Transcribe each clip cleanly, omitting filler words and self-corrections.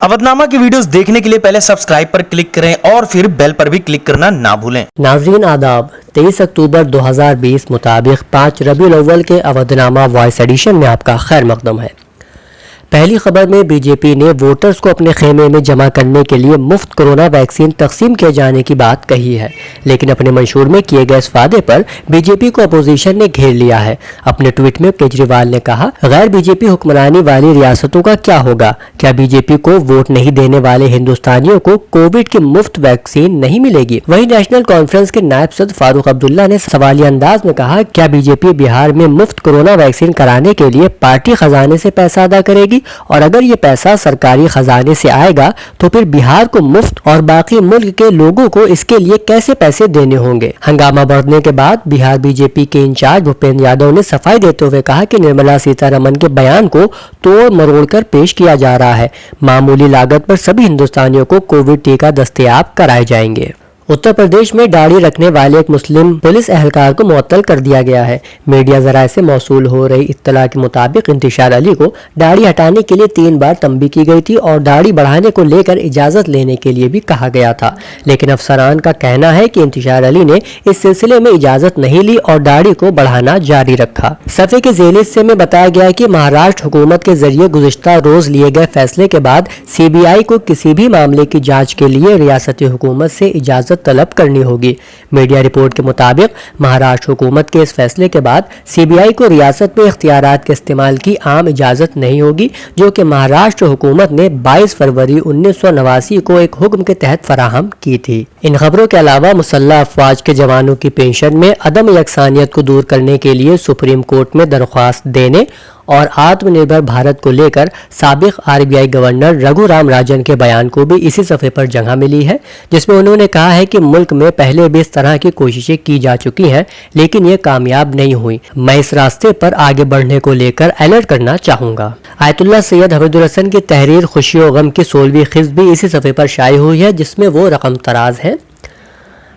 अवधनामा की वीडियोस देखने के लिए पहले सब्सक्राइब पर क्लिक करें और फिर बेल पर भी क्लिक करना ना भूलें। नाज़रीन आदाब, 23 अक्टूबर 2020 मुताबिक 5 रबीउल अव्वल के अवधनामा वॉइस एडिशन में आपका खैर मकदम है। पहली खबर में बीजेपी ने वोटर्स को अपने खेमे में जमा करने के लिए मुफ्त कोरोना वैक्सीन तकसीम किए जाने की बात कही है, लेकिन अपने मंशूर में किए गए इस वादे पर बीजेपी को अपोजिशन ने घेर लिया है। अपने ट्वीट में केजरीवाल ने कहा, गैर बीजेपी हुक्मरानी वाली रियासतों का क्या होगा? क्या बीजेपी को वोट नहीं देने वाले हिंदुस्तानियों को कोविड की मुफ्त वैक्सीन नहीं मिलेगी? वहीं नेशनल कॉन्फ्रेंस के नायब सदर फारूक अब्दुल्ला ने सवालिया अंदाज में कहा, क्या बीजेपी बिहार में मुफ्त कोरोना वैक्सीन कराने के लिए पार्टी खजाने से पैसा अदा करेगी? और अगर ये पैसा सरकारी खजाने से आएगा तो फिर बिहार को मुफ्त और बाकी मुल्क के लोगों को इसके लिए कैसे पैसे देने होंगे? हंगामा बढ़ने के बाद बिहार बीजेपी के इंचार्ज भूपेंद्र यादव ने सफाई देते हुए कहा कि निर्मला सीतारमण के बयान को तोड़ मरोड़ कर पेश किया जा रहा है। मामूली लागत पर सभी हिंदुस्तानियों को कोविड टीका दस्तयाब कराए जाएंगे। उत्तर प्रदेश में दाढ़ी रखने वाले एक मुस्लिम पुलिस एहलकार को मुअत्तल कर दिया गया है। मीडिया ज़राए से मौसूल हो रही इत्तला के मुताबिक इंतिशार अली को दाढ़ी हटाने के लिए 3 बार तंबीह की गई थी और दाढ़ी बढ़ाने को लेकर इजाज़त लेने के लिए भी कहा गया था, लेकिन अफसरान का कहना है कि इंतिशार अली ने इस सिलसिले में इजाज़त नहीं ली और दाढ़ी को बढ़ाना जारी रखा। सफ़े के ज़ेल हिस्से में बताया गया कि महाराष्ट्र हुकूमत के जरिए गुज़िश्ता रोज़ लिए गए फैसले के बाद CBI को किसी भी मामले की जाँच के लिए रियासती हुकूमत से इजाज़त तलब करनी होगी। मीडिया रिपोर्ट के मुताबिक महाराष्ट्र हुकूमत के इस फैसले के बाद CBI को रियासत में इख्तियारात के इस्तेमाल की आम इजाज़त नहीं होगी, जो कि महाराष्ट्र हुकूमत ने 22 फरवरी 1989 को एक हुक्म के तहत फराहम की थी। इन खबरों के अलावा मुसल्लह अफवाज के जवानों की पेंशन में अदम यकसानियत को दूर करने के लिए सुप्रीम कोर्ट में दरख्वास्त देने और आत्मनिर्भर भारत को लेकर साबिक RBI गवर्नर रघुराम राजन के बयान को भी इसी सफ़े पर जगह मिली है, जिसमें उन्होंने कहा है कि मुल्क में पहले भी इस तरह की कोशिशें की जा चुकी हैं, लेकिन ये कामयाब नहीं हुई। मैं इस रास्ते पर आगे बढ़ने को लेकर अलर्ट करना चाहूँगा। आयतुल्लाह सैयद हमीदुर हसन की तहरीर खुशी और गम की 16वीं क़िस्त भी इसी सफ़े पर शाये हुई है, जिसमें वो रकम तराज है।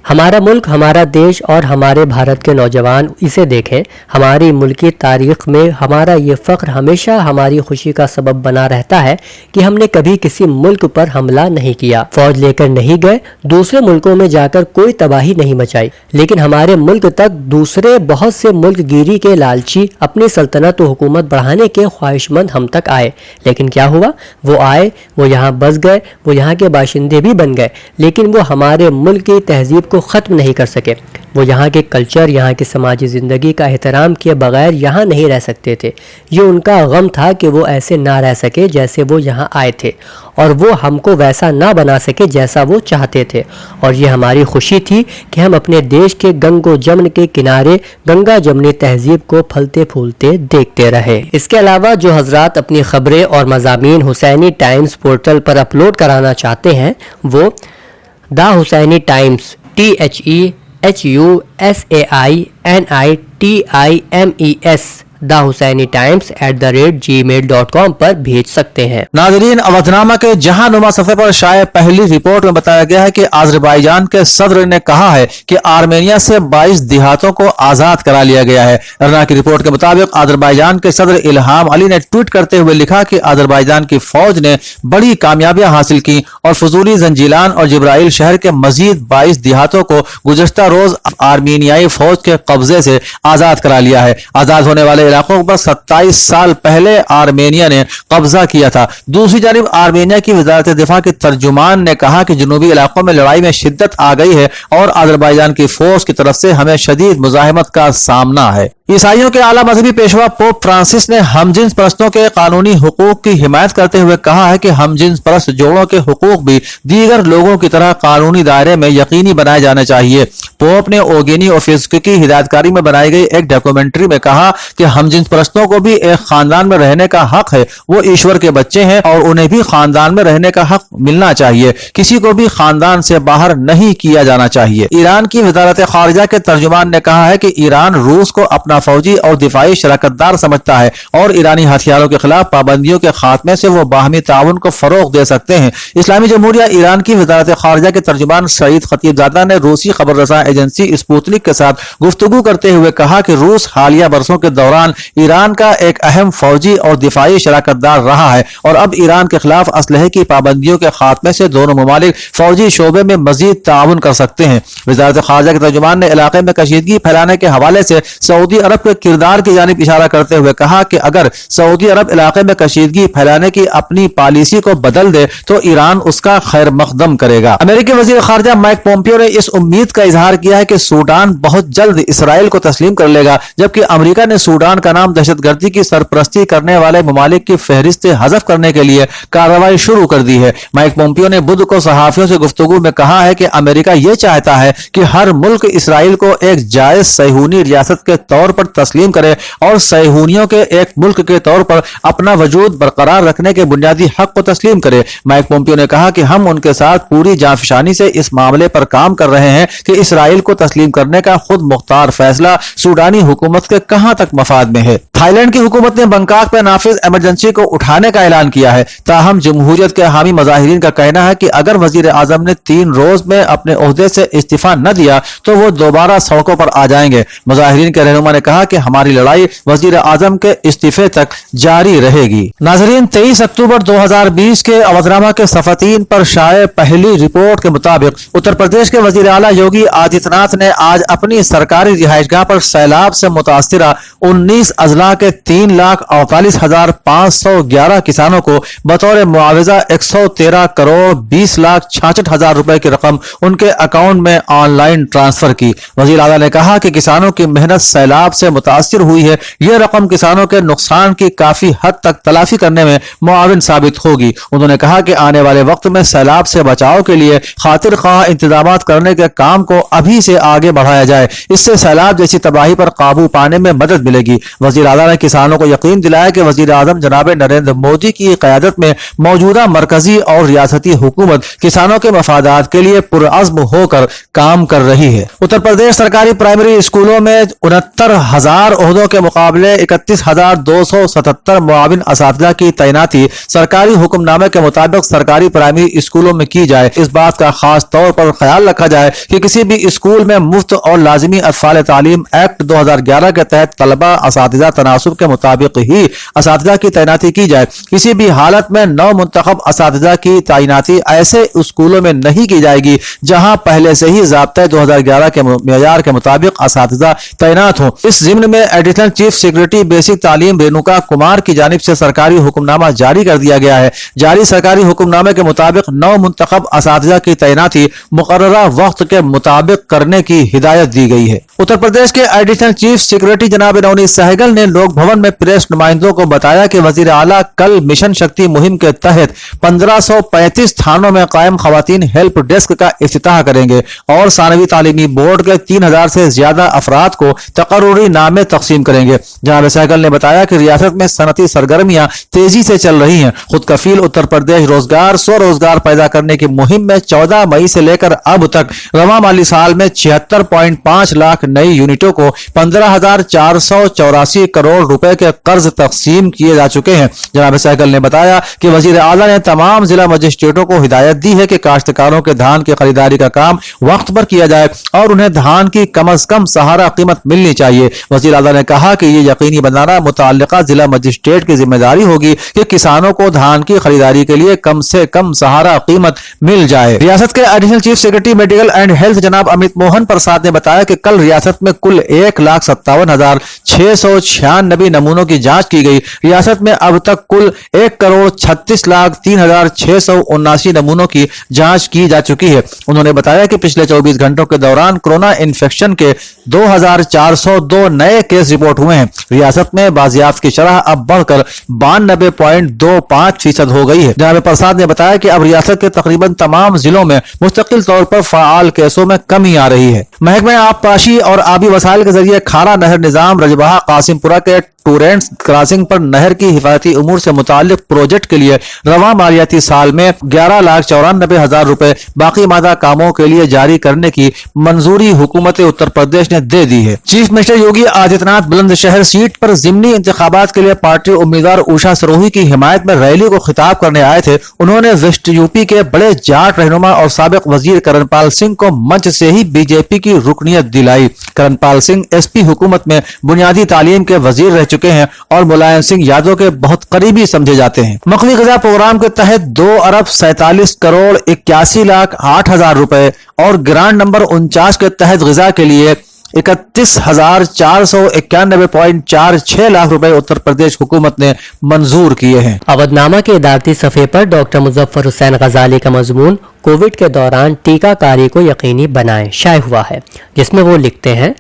हमारा मुल्क, हमारा देश और हमारे भारत के नौजवान इसे देखें। हमारी मुल्की तारीख में हमारा ये फ़ख्र हमेशा हमारी खुशी का सबब बना रहता है कि हमने कभी किसी मुल्क पर हमला नहीं किया, फौज लेकर नहीं गए, दूसरे मुल्कों में जाकर कोई तबाही नहीं मचाई, लेकिन हमारे मुल्क तक दूसरे बहुत से मुल्क गिरी के लालची अपनी सल्तनत व हुकूमत बढ़ाने के ख्वाहिशमंद हम तक आए। लेकिन क्या हुआ? वो आए, वो यहाँ बस गए, वो यहाँ के बाशिंदे भी बन गए, लेकिन वो हमारे मुल्क की तहजीब को ख़त्म नहीं कर सके। वो यहाँ के कल्चर, यहाँ की समाजी ज़िंदगी का एहतराम किए बगैर यहाँ नहीं रह सकते थे। ये उनका गम था कि वो ऐसे ना रह सके जैसे वो यहाँ आए थे, और वो हमको वैसा ना बना सके जैसा वो चाहते थे। और ये हमारी खुशी थी कि हम अपने देश के गंगो जमन के किनारे गंगा जमनी तहजीब को फलते फूलते देखते रहे। इसके अलावा जो हजरात अपनी खबरें और मज़ामीन हुसैनी टाइम्स पोर्टल पर अपलोड कराना चाहते हैं, वो the Husaini times THEHUSAINITIMES thehusainiTimes@gmail.com पर भेज सकते हैं। नाज़रीन, अवधनामा के जहांनुमा सफ़े पर शाये पहली रिपोर्ट में बताया गया है कि आज़रबाईजान के सदर ने कहा है कि आर्मेनिया से 22 देहातों को आज़ाद करा लिया गया है। रना की रिपोर्ट के मुताबिक आज़रबाईजान के सदर इल्हाम अली ने ट्वीट करते हुए लिखा कि आज़रबाईजान की फौज ने बड़ी कामयाबियां हासिल की और फजूली, जंजीलान और जिब्राइल शहर के मजीद 22 देहातों को गुज़श्ता रोज आर्मीनियाई फौज के कब्जे से आज़ाद करा लिया है। आज़ाद होने वाले इलाकों पर 27 साल पहले आर्मेनिया ने कब्जा किया था। दूसरी जानिब आर्मेनिया की वजारत दिफा के तर्जुमान ने कहा कि जनूबी इलाकों में लड़ाई में शिद्दत आ गई है और आज़रबाईजान की फौज की तरफ से हमें शदीद मुजाहिमत का सामना है। ईसाइयों के आला मजहबी पेशवा पोप फ्रांसिस ने हमजिन्स परस्तों के कानूनी हुकूक की हिमायत करते हुए कहा है कि हमजिन्स परस्त जोड़ों के हुकूक भी दीगर लोगों की तरह कानूनी दायरे में यकीनी बनाए जाने चाहिए। पोप ने ओगेनी ओफिस्को की हिदायतकारी में बनाई गई एक डॉक्यूमेंट्री में कहा कि हमजिन्स परस्तों को भी एक खानदान में रहने का हक है। वो ईश्वर के बच्चे हैं और उन्हें भी खानदान में रहने का हक मिलना चाहिए। किसी को भी खानदान से बाहर नहीं किया जाना चाहिए। ईरान की वजारत खारिजा के तर्जुमान ने कहा है कि ईरान रूस को अपना فوجی اور دفاعی شراکت دار سمجھتا ہے اور ایرانی ہتھیاروں کے خلاف پابندیوں کے خاتمے سے وہ باہمی تعاون کو فروغ دے سکتے ہیں۔ اسلامی جمہوریہ ایران کی وزارت خارجہ کے ترجمان سعید خطیب زادہ نے روسی خبر رساں ایجنسی اسپوتنک کے ساتھ گفتگو کرتے ہوئے کہا کہ روس حالیہ برسوں کے دوران ایران کا ایک اہم فوجی اور دفاعی شراکت دار رہا ہے اور اب ایران کے خلاف اسلحے کی پابندیوں کے خاتمے سے دونوں ممالک فوجی شعبے میں مزید تعاون کر سکتے ہیں۔ وزارت خارجہ کے ترجمان نے علاقے میں کشیدگی پھیلانے کے حوالے سے سعودی عرب کے کردار کی جانب اشارہ کرتے ہوئے کہا کہ اگر سعودی عرب علاقے میں کشیدگی پھیلانے کی اپنی پالیسی کو بدل دے تو ایران اس کا خیر مقدم کرے گا۔ امریکی وزیر خارجہ مائک پومپیو نے اس امید کا اظہار کیا ہے کہ سوڈان بہت جلد اسرائیل کو تسلیم کر لے گا، جبکہ امریکہ نے سوڈان کا نام دہشت گردی کی سرپرستی کرنے والے ممالک کی فہرست سے حذف کرنے کے لیے کارروائی شروع کر دی ہے۔ مائک پومپیو نے بدھ کو صحافیوں سے گفتگو میں کہا ہے کہ امریکہ یہ چاہتا ہے کہ ہر ملک اسرائیل کو ایک جائز صہیونی ریاست کے طور پر تسلیم کرے اور صہیونیوں کے ایک ملک کے طور پر اپنا وجود برقرار رکھنے کے بنیادی حق کو تسلیم کرے۔ مائک پومپیو نے کہا کہ ہم ان کے ساتھ پوری جانفشانی سے اس معاملے پر کام کر رہے ہیں کہ اسرائیل کو تسلیم کرنے کا خود مختار فیصلہ سوڈانی حکومت کے کہاں تک مفاد میں ہے۔ تھائی لینڈ کی حکومت نے بنکاک میں نافذ ایمرجنسی کو اٹھانے کا اعلان کیا ہے، تاہم جمہوریت کے حامی مظاہرین کا کہنا ہے کہ اگر وزیر اعظم نے 3 روز میں اپنے عہدے سے استعفیٰ نہ دیا تو وہ دوبارہ سڑکوں پر آ جائیں گے۔ مظاہرین کے رہنما نے کہا کہ ہماری لڑائی وزیر اعظم کے استعفے تک جاری رہے گی۔ ناظرین، 23 اکتوبر 2020 کے اودھنامہ کے صفحہ 3 پر شائع پہلی رپورٹ کے مطابق اتر پردیش کے وزیر اعلیٰ یوگی آدتیہ ناتھ نے آج اپنی سرکاری رہائش گاہ پر سیلاب سے متاثرہ 19 اضلاع کے 3,48,511 کسانوں کو بطور معاوضہ 113 کروڑ 20,66,000 روپے کی رقم ان کے اکاؤنٹ میں آن لائن ٹرانسفر کی۔ وزیر اعلیٰ نے کہا کہ کسانوں کی محنت سیلاب سے متاثر ہوئی ہے، یہ رقم کسانوں کے نقصان کی کافی حد تک تلافی کرنے میں معاون ثابت ہوگی۔ انہوں نے کہا کہ آنے والے وقت میں سیلاب سے بچاؤ کے لیے خاطر خواہ انتظامات کرنے کے کام کو ابھی سے آگے بڑھایا جائے، اس سے سیلاب جیسی تباہی پر قابو پانے میں مدد ملے گی۔ وزیر اعلیٰ نے کسانوں کو یقین دلایا کہ وزیر اعظم جناب نریندر مودی کی قیادت میں موجودہ مرکزی اور ریاستی حکومت کسانوں کے مفادات کے لیے پرعزم ہو کر کام کر رہی ہے۔ اتر پردیش سرکاری پرائمری اسکولوں میں 69,000 عہدوں کے مقابلے 31,277 معاون اساتذہ کی تعیناتی سرکاری حکم نامے کے مطابق سرکاری پرائمری اسکولوں میں کی جائے۔ اس بات کا خاص طور پر خیال رکھا جائے کہ کسی بھی اسکول میں مفت اور لازمی اطفال تعلیم ایکٹ 2011 کے تحت طلبہ اساتذہ تناسب کے مطابق ہی اساتذہ کی تعیناتی کی جائے۔ کسی بھی حالت میں نو منتخب اساتذہ کی تعیناتی ایسے اسکولوں میں نہیں کی جائے گی جہاں پہلے سے ہی ضابطۂ 2011 کے معیار کے مطابق اساتذہ تعینات ہوں۔ اس ضمن میں ایڈیشنل چیف سیکرٹری بیسک تعلیم رینوکا کمار کی جانب سے سرکاری حکم نامہ جاری کر دیا گیا ہے۔ جاری سرکاری حکم نامے کے مطابق نو منتخب اساتذہ کی تعیناتی مقررہ وقت کے مطابق کرنے کی ہدایت دی گئی ہے۔ اتر پردیش کے ایڈیشنل چیف سیکرٹری جناب نونی سہگل نے لوک بھون میں پریس نمائندوں کو بتایا کہ وزیر اعلیٰ کل مشن شکتی مہم کے تحت 1535 تھانوں میں قائم خواتین ہیلپ ڈیسک کا افتتاح کریں گے اور ثانوی تعلیمی بورڈ کے 3,000 سے زیادہ افراد کو تقرری نامے تقسیم کریں گے۔ جناب سہگل نے بتایا کہ ریاست میں صنعتی سرگرمیاں تیزی سے چل رہی ہیں۔ خود کفیل اتر پردیش روزگار سو روزگار پیدا کرنے کی مہم میں 14 مئی سے لے کر اب تک رواں مالی سال میں 76.5 لاکھ نئی یونٹوں کو 15,484 کروڑ روپے کے قرض تقسیم کیے جا چکے ہیں۔ جناب سہگل نے بتایا کہ وزیر اعلیٰ نے تمام ضلع مجسٹریٹوں کو ہدایت دی ہے کہ کاشتکاروں کے دھان کی خریداری کا کام وقت پر کیا جائے اور انہیں دھان کی کم از کم سہارا قیمت ملنی چاہیے۔ وزیر اعلیٰ نے کہا کہ یہ یقینی بنانا متعلقہ ضلع مجسٹریٹ کی ذمہ داری ہوگی کہ کسانوں کو دھان کی خریداری کے لیے کم سے کم سہارا قیمت مل جائے۔ ریاست کے additional chief secretary medical and health جناب امیت موہن پرساد نے بتایا کہ کل ریاست میں کل 1,57,696 نمونوں کی جانچ کی گئی۔ ریاست میں اب تک کل 1,36,03,679 نمونوں کی جانچ کی جا چکی ہے۔ انہوں نے بتایا کہ پچھلے 24 گھنٹوں کے دوران کورونا انفیکشن کے 2,402 نئے کیس رپورٹ ہوئے ہیں۔ ریاست میں بازیافت کی شرح اب بڑھ کر 92.25% ہو گئی ہے۔ جناب پرساد نے بتایا کہ اب ریاست کے تقریباً تمام ضلعوں میں مستقل طور پر فعال کیسوں میں کمی آ رہی ہے۔ محکمہ آبپاشی اور آبی وسائل کے ذریعے کھارا نہر نظام رجبہا قاسم پورہ کے टूरेंट्स क्रॉसिंग पर नहर की हिफाजती उमूर से मुताल्लिक प्रोजेक्ट के लिए रवा मालियाती साल में 11,94,000 रुपए बाकी मादा कामों के लिए जारी करने की मंजूरी हुकूमत उत्तर प्रदेश ने दे दी है। Chief minister Yogi Adityanath Bulandshahr seat पर जिमनी इंतखाबात के लिए पार्टी उम्मीदवार उषा सरोही की हिमायत में रैली को खिताब करने आए थे। उन्होंने वेस्ट यूपी के बड़े जाट रहनुमा और साबिक वजीर करणपाल सिंह को मंच से ही बीजेपी की रुकनियत दिलाई। करणपाल सिंह एसपी हुकूमत में बुनियादी तालीम के वजीर रह चुके हैं और मुलायम सिंह यादव के बहुत करीबी समझे जाते हैं। मकवी गजा प्रोग्राम के तहत 2,47,81,08,000 रुपए और ग्रांट नंबर 49 के तहत गजा के लिए 31,491.46 लाख रुपए उत्तर प्रदेश हुकूमत ने मंजूर किए हैं। अवधनामा के इदारती सफ़े पर डॉक्टर मुजफ्फर हुसैन गजाली का मजमून कोविड के दौरान टीकाकारी को यकीनी बनाएं शाये हुआ है, जिसमें वो लिखते हैं,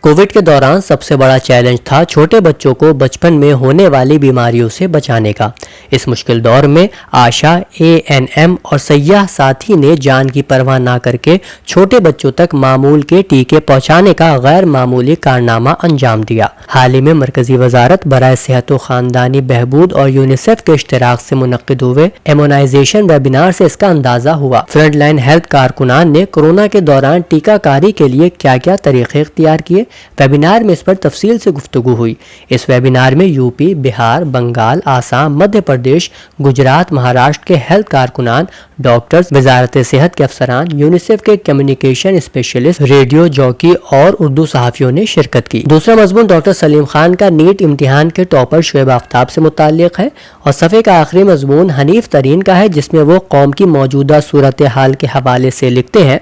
कोविड के दौरान सबसे बड़ा चैलेंज था छोटे बच्चों को बचपन में होने वाली बीमारियों से बचाने का। इस मुश्किल दौर में आशा, एएनएम और सैयाह साथी ने जान की परवाह ना करके छोटे बच्चों तक मामूल के टीके पहुंचाने का गैर मामूली कारनामा अंजाम दिया। हाल ही में मरकजी वजारत बराए सेहत व खानदानी बहबूद और यूनिसेफ के इश्तराक से मुनक्किद हुए इम्यूनाइजेशन वेबिनार से इसका अंदाजा हुआ। फ्रंट लाइन हेल्थ कारकुनान ने कोरोना के दौरान टीकाकारी के लिए क्या क्या तरीके इख्तियार किए, वेबिनार में इस पर तफसील से गुफ्तगू हुई। इस वेबिनार में यूपी, बिहार, बंगाल, आसाम, मध्य प्रदेश, गुजरात, महाराष्ट्र के हेल्थ कारकुनान, डॉक्टर्स, वजारत सेहत के अफसरान, यूनिसेफ के कम्युनिकेशन स्पेशलिस्ट, रेडियो जॉकी और उर्दू सहाफियों ने शिरकत की। दूसरा मजमून डॉक्टर सलीम खान का नीट इम्तिहान के टॉपर शुएब आफ्ताब से मुताल्लिक है और सफ़े का आखिरी मजमून हनीफ तरीन का है, जिसमें वो कौम की मौजूदा सूरत हाल के हवाले से लिखते हैं,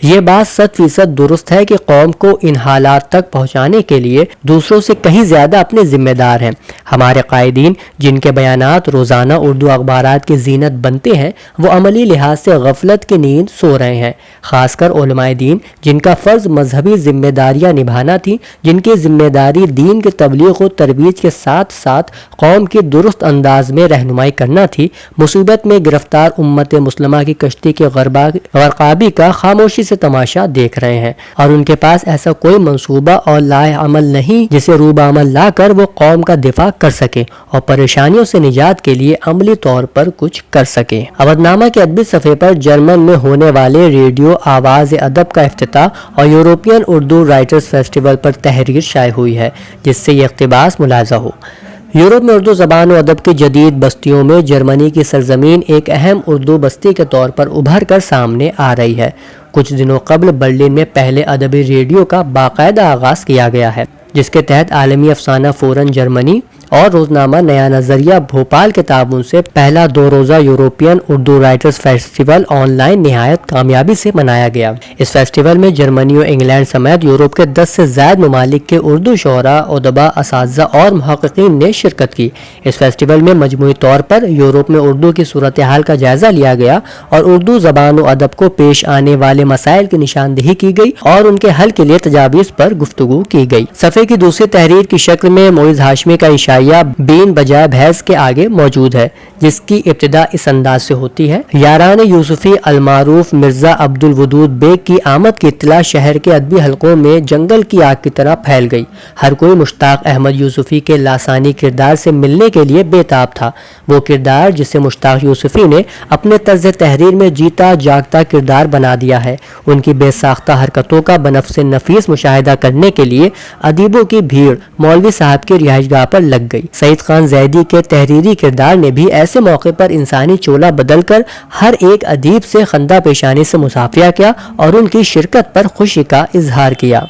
ये बात 100% दुरुस्त है कि कौम को इन हालात तक पहुंचाने के लिए दूसरों से कहीं ज़्यादा अपने जिम्मेदार हैं। हमारे कायदीन जिनके बयानात रोज़ाना उर्दू अखबारात की जीनत बनते हैं, वो अमली लिहाज से गफलत की नींद सो रहे हैं। ख़ासकर उलमाए दीन जिनका फ़र्ज़ मजहबी जिम्मेदारियाँ निभाना थी, जिनकी जिम्मेदारी दीन के तबलीग व तरबीज के साथ साथ कौम की दुरुस्त अंदाज में रहनुमाई करना थी, मुसीबत में गिरफ्तार उम्मत मुस्लिमा की कश्ती के गरकाबी का खामोशी से तमाशा देख रहे हैं और उनके पास ऐसा कोई मंसूबा और लाए अमल नहीं जिसे रूबा अमल ला कर वो कौम का दिफा कर सके और परेशानियों से निजात के लिए अमली तौर पर कुछ कर सके। अवधनामा के अदबी सफ़े पर जर्मन में होने वाले रेडियो आवाज़ अदब का इफ्तिताह और यूरोपियन उर्दू राइटर्स फेस्टिवल पर तहरीर शाये हुई है, जिससे ये इक़्तिबास मुलाज़ा हो। यूरोप में उर्दू ज़बान व अदब की जदीद बस्तियों में जर्मनी की सरजमीन एक अहम उर्दू बस्ती के तौर पर उभर कर सामने आ रही है। कुछ दिनों कबल बर्लिन में पहले अदबी रेडियो का बाकायदा आगाज़ किया गया है, जिसके तहत आलमी अफसाना फोरन जर्मनी और रोजनामा नया नजरिया भोपाल के ताबून से पहला 2 रोज़ा European Urdu writers festival online निहायत कामयाबी से मनाया गया। इस फेस्टिवल में जर्मनी और इंग्लैंड समेत यूरोप के 10 से ज़्यादा ममालिक के उर्दू शोरा, उदबा, असातिज़ा और मुहक्किकीन ने शिरकत की। इस फेस्टिवल में मजमूई तौर पर यूरोप में उर्दू की सूरत हाल का जायजा लिया गया और उर्दू ज़बान व अदब को पेश आने वाले मसाइल की निशानदेही की गई और उनके हल के लिए तजावीज़ पर गुफ्तगू की गई। सफ़े की दूसरी तहरीर की शक्ल में मोइज़ हाशमी का इशाया बीन बजाय भैंस के आगे मौजूद है, जिसकी इब्तिदा इस अंदाज से होती है, यारान यूसुफी अलमारूफ मिर्जा अब्दुल वदूद बेग की आमद की इत्तला शहर के अदबी हलकों में जंगल की आग की तरह फैल गई। हर कोई मुश्ताक अहमद यूसुफी के लासानी किरदार से मिलने के लिए बेताब था। वो किरदार जिसे मुश्ताक यूसुफी ने अपने तर्ज तहरीर में जीता जागता किरदार बना दिया है। उनकी बेसाख्ता हरकतों का बनफ्स नफीस मुशाहिदा करने के लिए अदीबों की भीड़ मौलवी साहब की रिहाइशगाह पर लग गई। सईद खान जैदी के तहरीरी किरदार ने भी ऐसे मौके पर इंसानी चोला बदलकर हर एक अदीब से खंदा पेशानी से मुसाफिया किया और उनकी शिरकत पर खुशी का इजहार किया।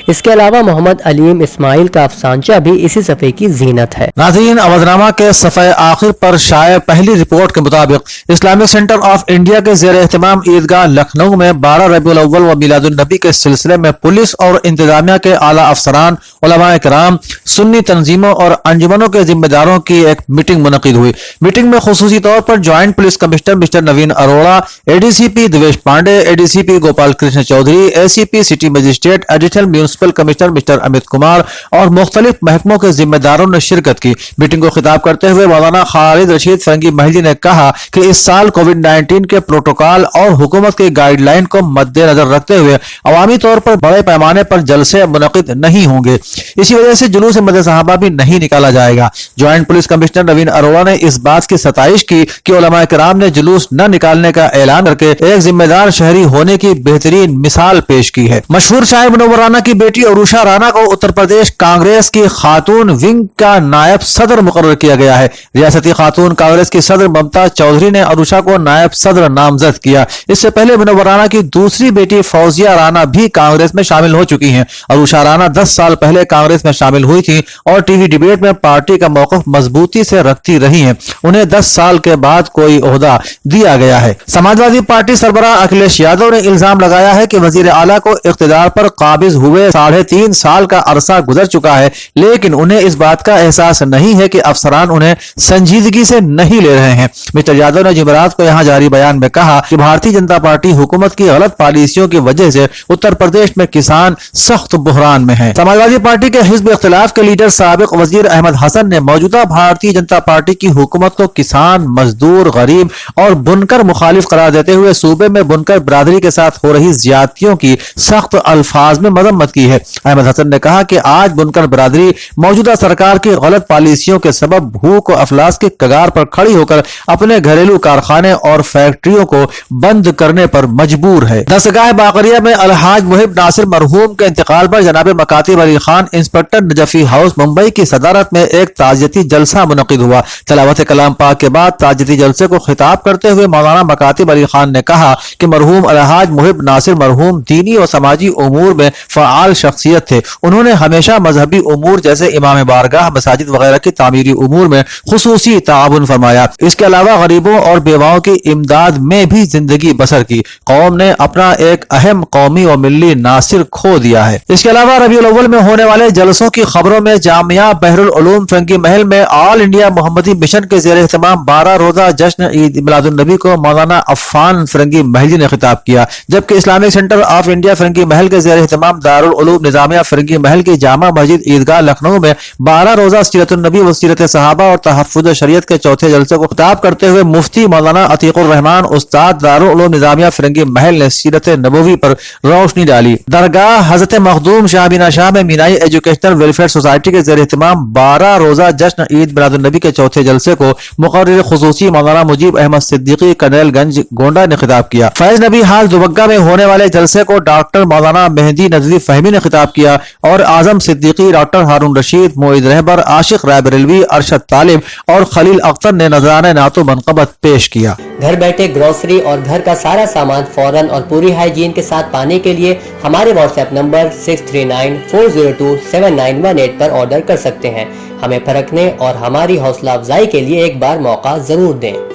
इसके अलावा मोहम्मद अलीम इस्माइल का अफसानचा भी इसी सफ़े की जीनत है। नाज़रीन, अवधनामा के सफ़े आखिर पर शाये पहली रिपोर्ट के मुताबिक इस्लामिक सेंटर ऑफ इंडिया के ज़ेर एहतमाम ईदगाह लखनऊ में 12 रबीउल अव्वल व मिलादुन्नबी के सिलसिले में पुलिस और इंतजामिया के आला अफसरान, उलमाए किराम, सुन्नी तंजीमों और अंजुमनों के जिम्मेदारों की एक मीटिंग मुनक़िद हुई। मीटिंग में खुसूसी तौर पर joint police commissioner mister Naveen Arora, ADCP Divesh Pandey, ADCP Gopal Krishna Chaudhary, ACP city magistrate additional municipal commissioner mister Amit Kumar और मुख्तलिफ महकमों के जिम्मेदारों ने शिरकत की। मीटिंग को खिताब करते हुए मौलाना खालिद रशीद फरंगी महली ने कहा कि इस साल कोविड-19 के प्रोटोकॉल और हुकूमत की गाइडलाइन को मद्देनजर रखते हुए अवामी तौर पर बड़े पैमाने पर जलसे मुनक़िद नहीं होंगे। इसी वजह से जुलूस मद सहाबा भी नहीं निकाला जाएगा। ज्वाइंट पुलिस कमिश्नर नवीन अरोड़ा ने इस बात की सताइश की कि उलमा किराम ने जुलूस न निकालने का ऐलान करके एक जिम्मेदार शहरी होने की बेहतरीन मिसाल पेश की है। मशहूर शायर मुनव्वर राना की बेटी अरूशा राना को उत्तर प्रदेश कांग्रेस की खातून विंग का नायब सदर मुकर्रर किया गया है। रियासती खातून कांग्रेस की सदर ममता चौधरी ने अरूशा को नायब सदर नामजद किया। इससे पहले मुनव्वर राना की दूसरी बेटी फौजिया राना भी कांग्रेस में शामिल हो चुकी हैं। अरूशा राना 10 साल पहले कांग्रेस में शामिल हुई थी और टीवी डिबेट में पार्टी का मौक़िफ़ मजबूती से रखती रही हैं। उन्हें 10 साल के बाद कोई ओहदा दिया गया है। समाजवादी पार्टी सरबराह अखिलेश यादव ने इल्जाम लगाया है कि वजीर आला को इख्तिदार पर काबिज हुए 3.5 साल का अरसा गुजर चुका है, लेकिन उन्हें इस बात का एहसास नहीं है कि अफसरान उन्हें संजीदगी से नहीं ले रहे हैं। मिस्टर यादव ने जुमेरात को यहां जारी बयान में कहा कि भारतीय जनता पार्टी हुकूमत की गलत पॉलिसियों की वजह से उत्तर प्रदेश में किसान सख्त बुहरान में हैं। समाजवादी पार्टी के हिज़्ब इख्तिलाफ के लीडर साबिक वजीर अहमद हसन ने मौजूदा भारतीय जनता पार्टी की हुकूमत को किसान, मजदूर, गरीब और बुनकर मुखालिफ करार देते हुए सूबे में बुनकर बिरादरी के साथ हो रही ज्यादतियों की सख्त अल्फाज में मजम्मत की है। अहमद हसन ने कहा कि आज बुनकर बिरादरी मौजूदा सरकार की गलत पॉलिसियों के सबब भूख और अफलास के कगार पर खड़ी होकर अपने घरेलू कारखाने और फैक्ट्रियों को बंद करने पर मजबूर है। दस्तगाह बाकरिया में अलहाज मुहिब नासिर मरहूम के इंतकाल पर जनाब मकातिब अली खान इंस्पेक्टर नजफी हाउस मुंबई की सदारत में एक ताजियती जलसा मुनक़िद हुआ। तलावत कलाम पाक के बाद ताजियती जलसे को खिताब करते हुए मौलाना मकातिब अली खान ने कहा कि मरहूम अलहाज मुहिब नासिर मरहूम दीनी और समाजी उमूर में फ़आल शख्सियत थे। उन्होंने हमेशा मजहबी उमूर जैसे इमाम बारगाह, मसाजिद वगैरह की तामीरी उमूर में खुसूसी ताउन फरमाया। इसके अलावा गरीबों और बेवाओं की इमदाद में भी जिंदगी बसर की। कौम ने अपना एक अहम कौमी और मिल्ली नासिर खो दिया है। इसके अलावा रबीउल अव्वल में होने वाले जलसों की खबरों में जामिया बहरुल उलूम फरंगी महल में ऑल इंडिया मोहम्मदी मिशन के ज़ेरे एहतमाम 12 रोजा जश्न ईद मिलादुन नबी को मौलाना अफ़ान फरंगी महली ने खिताब किया, जबकि Islamic centre of India Farangi Mahal के ज़ेरे एहतमाम दारुल उलूम निजामिया फरंगी महल की जामा मस्जिद ईदगाह लखनऊ में 12 रोजा सीरतुन नबी व सीरत सहाबा और तहफ़्फ़ुज़ शरीयत के चौथे जलसे को खिताब करते हुए मुफ्ती मौलाना अतीकुर रहमान उस्ताद दारुल उलूम निजामिया फरंगी महल ने सीरत नबवी पर रोशनी डाली। दरगाह हज़रत मखदूम शाहबिना शाह में मीनाई एजुकेशनल वेलफेयर सोसाइटी के ज़ेरे एहतमाम 12 रोजा जश्न ईद मिलादुन नबी के चौथे जलसे को मुक़र्रिर खुसूसी मौलाना मुजीब अहमद सिद्दीकी कनेलगंज गोंडा ने खिताब किया। फैज नबी हाल दुबग्गा में होने वाले जलसे को डॉक्टर मौलाना मेहदी नजवी फहमी ने खिताब किया और आजम सिद्दीकी, डॉक्टर हारून रशीद, मोईद रहबर, आशिक राय बरेलवी, अरशद तालिब और खलील अख्तर ने नजराने नातो मनक़बत पेश किया। घर बैठे ग्रोसरी और घर का सारा सामान फौरन और पूरी हाइजीन के साथ पाने के लिए हमारे व्हाट्सएप नंबर 6394027918 पर ऑर्डर कर सकते हैं। हमें परखने और हमारी हौसला अफजाई के लिए एक बार मौका जरूर दें।